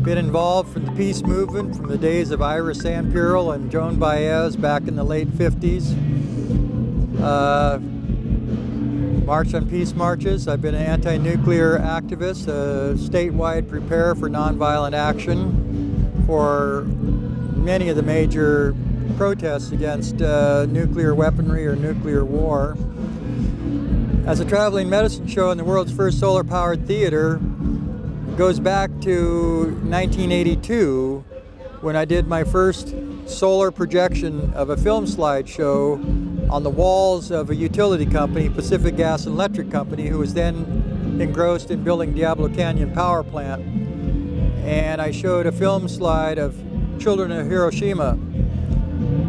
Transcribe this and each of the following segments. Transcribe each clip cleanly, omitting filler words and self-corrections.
Been involved from the peace movement from the days of Ira Sanpurel and Joan Baez back in the late 50s. Marched on peace marches. I've been an anti-nuclear activist, a statewide preparer for nonviolent action for many of the major protests against nuclear weaponry or nuclear war. As a traveling medicine show in the world's first solar-powered theater, goes back to 1982 when I did my first solar projection of a film slideshow on the walls of a utility company, Pacific Gas and Electric Company, who was then engrossed in building Diablo Canyon Power Plant. And I showed a film slide of Children of Hiroshima,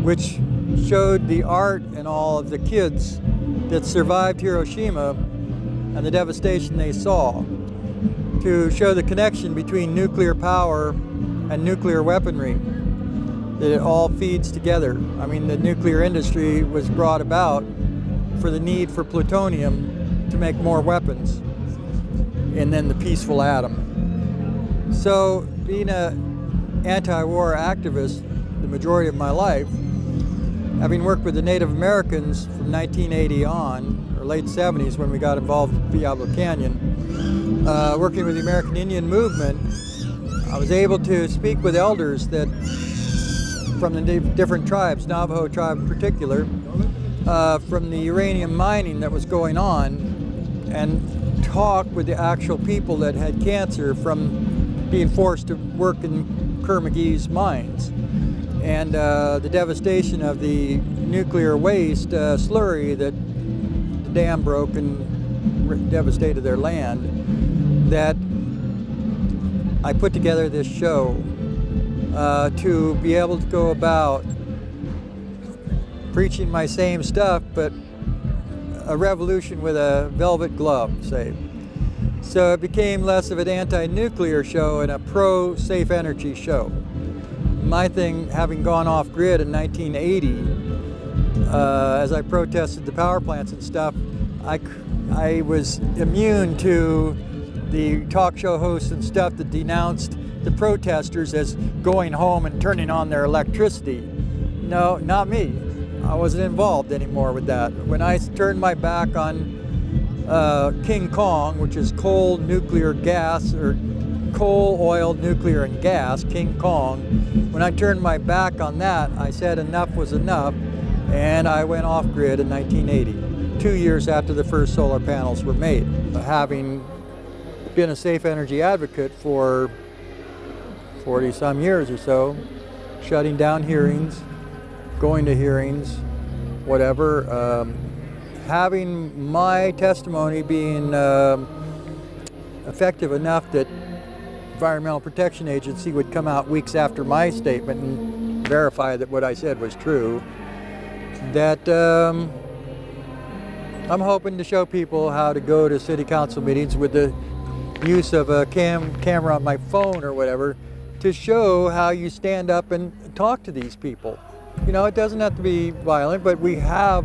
which showed the art and all of the kids that survived Hiroshima and the devastation they saw, to show the connection between nuclear power and nuclear weaponry, that it all feeds together. I mean, the nuclear industry was brought about for the need for plutonium to make more weapons, and then the peaceful atom. So being an anti-war activist the majority of my life, having worked with the Native Americans from 1980 on, or late 70s when we got involved with Diablo Canyon, working with the American Indian movement, I was able to speak with elders that from the different tribes, Navajo tribe in particular, from the uranium mining that was going on, and talk with the actual people that had cancer from being forced to work in Kerr-McGee's mines. And the devastation of the nuclear waste slurry that the dam broke and devastated their land, that I put together this show to be able to go about preaching my same stuff, but a revolution with a velvet glove, say. So it became less of an anti-nuclear show and a pro-safe energy show. My thing, having gone off grid in 1980, as I protested the power plants and stuff, I was immune to the talk show hosts and stuff that denounced the protesters as going home and turning on their electricity. No, not me. I wasn't involved anymore with that. When I turned my back on King Kong, which is coal, nuclear, gas, or coal, oil, nuclear, and gas, King Kong, when I turned my back on that, I said enough was enough, and I went off grid in 1980, 2 years after the first solar panels were made. Having been a safe energy advocate for 40-some years or so, shutting down hearings, going to hearings, whatever, having my testimony being effective enough that Environmental Protection Agency would come out weeks after my statement and verify that what I said was true, that I'm hoping to show people how to go to city council meetings with the use of a camera on my phone or whatever, to show how you stand up and talk to these people. You know, it doesn't have to be violent, but we have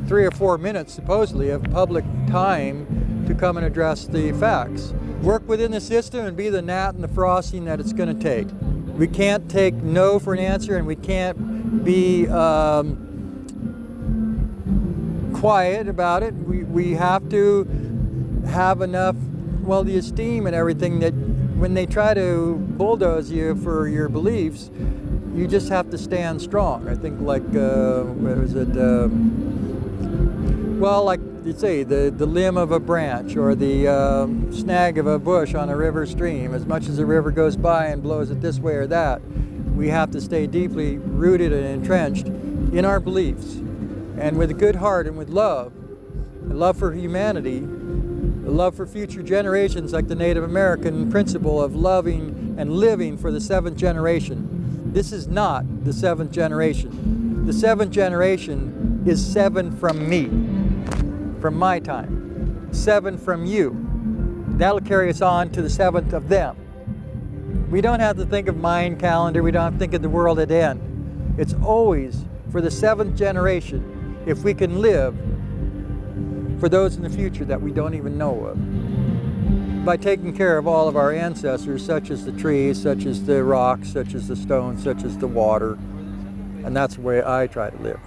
3 or 4 minutes supposedly of public time to come and address the facts. Work within the system and be the gnat and the frosting that it's going to take. We can't take no for an answer, and we can't be quiet about it. We have to have enough, well, the esteem and everything that when they try to bulldoze you for your beliefs, you just have to stand strong. I think like, what was it? Well, like you say, the limb of a branch or the snag of a bush on a river stream. As much as the river goes by and blows it this way or that, we have to stay deeply rooted and entrenched in our beliefs. And with a good heart and with love, a love for humanity, a love for future generations, like the Native American principle of loving and living for the 7th generation. This is not the 7th generation. The 7th generation is 7 from me, from my time, 7 from you. That'll carry us on to the 7th of them. We don't have to think of Mayan calendar, we don't have to think of the world at end. It's always for the 7th generation, if we can live for those in the future that we don't even know of. by taking care of all of our ancestors, such as the trees, such as the rocks, such as the stones, such as the water. And that's the way I try to live.